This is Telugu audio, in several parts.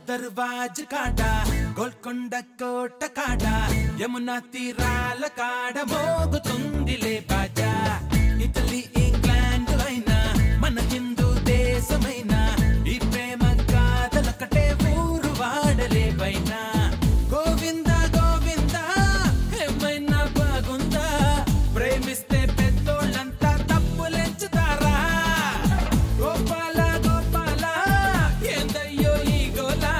दरवाज काड़ा गोलकोंड कोट काड़ा यमुना तीराल काड़ा मोगुतुंदिले बाजा इटली इंग्लैंड लैना मन हिंदू देशमैना ई प्रेम कादलकटे ऊरू वाडले बैना गोविंदा गोविंदा ఏమైనా బాగుందా ప్రేమిస్తే పెద్దోళ్ళంతా తప్పులెంచుతారా గోపాల గోపాల ఏందయ్యో ఈ గోలా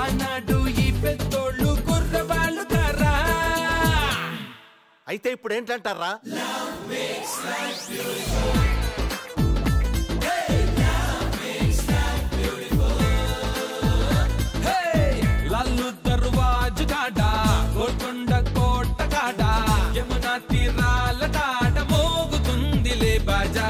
ఆనాడు ఈ పెద్దోళ్ళు కుర్రవాళ్ళు కారా అయితే ఇప్పుడు ఏంటంటారా love makes life beautiful Golconda कोट काड़ा यमुना तीराल काड़ा मोगुतुंदिले बाजा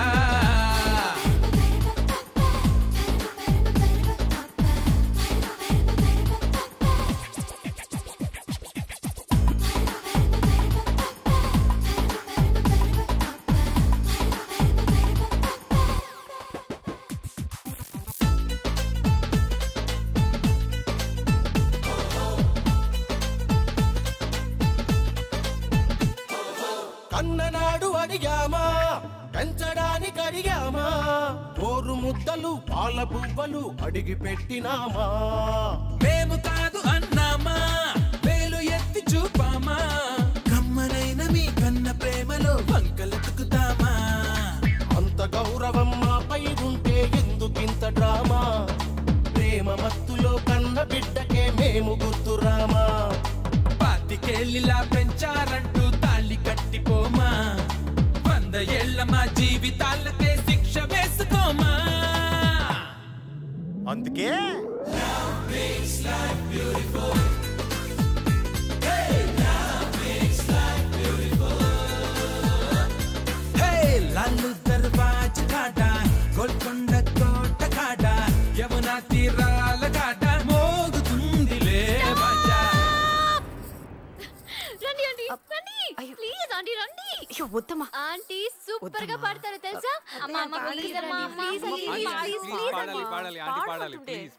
అన్ననాడు అడిగామా పెంచడానికి అడిగామా ఓరు ముద్దలు పాల పువ్వలు అడిగి పెట్టినామా మేము కాదు అన్నామా వేలు ఎత్తి చూపామా కమ్మనైన మీ కన్న ప్రేమలో వంకలెతుకుతామా అంత గౌరవం మాపై ఉంటే ఎందుకింత డ్రామా ప్రేమ మత్తులో కన్న బిడ్డకే మేము గుర్తురామా పాతికేళ్ళిలా పెంచారంటూ తాళి కట్టిపోమా 100 ఏళ్ల మా జీవితాలకే శిక్ష వేసుకోమా అందుకే Love makes life beautiful. Hey, love makes life beautiful. Hey, Lalu दरवाज काड़ा गोलकोंड कोट काड़ा यमुना तीराल काड़ा मोगुतुंदिले बाजा రండి ఆంటీ రండి ప్లీజ్ ఆంటీ రండి అయ్యో వద్దమ్మా ఆంటీ సూపర్ గా పాడతారు తెలుసా అమ్మ అమ్మ ప్లీజ్ అమ్మ ప్లీజ్ ప్లీజ్ పాడాలి పాడాలి ఆంటీ పాడాలి ప్లీజ్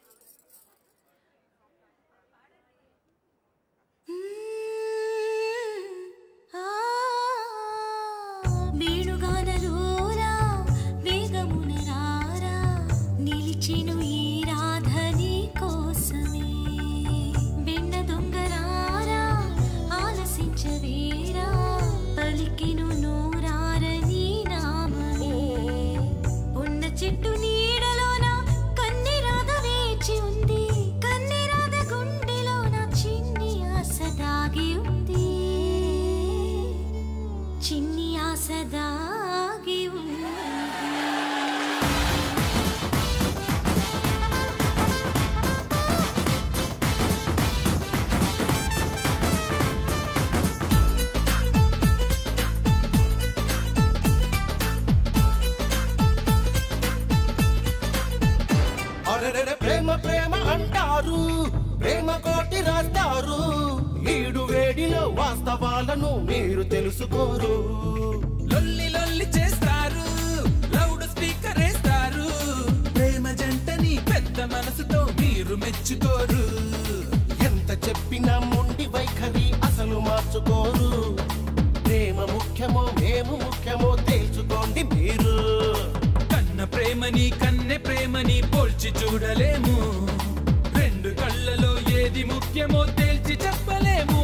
వేణుగానలోరా వేగమున రారా నిలిచెను ఈ రాధని కోసమే వెన్న దొంగరారా ఆలసించవేరా పలికెను నోరారని నామమే ఉన్న చెట్టు నీడలోన కన్నెరాధ వేచి ఉంది కన్నెరాధ గుండెలోన చిన్ని ఆశ దాగి ఉంది చిన్ని ఆశ దాగి ఉంది అరెరెరె ప్రేమ ప్రేమ అంటారు ప్రేమ కోటి రాస్తారు ఈడు వేడిలో వాస్తవాలను మీరు తెలుసుకోరు లొల్లి లొల్లి చేస్తారు లౌడ్ స్పీకర్ వేస్తారు ప్రేమ జంటని పెద్ద మనసుతో మీరు మెచ్చుకోరు ఎంత చెప్పినా మొండి వైఖరి అసలు మార్చుకోరు ప్రేమ ముఖ్యమో మేము ముఖ్యమో తెలుసుకోండి మీరు కన్న ప్రేమని కన్నె ప్రేమని పోల్చి చూడలేము రెండు కళ్ళలో ఏది ముఖ్యమో తేల్చి చెప్పలేము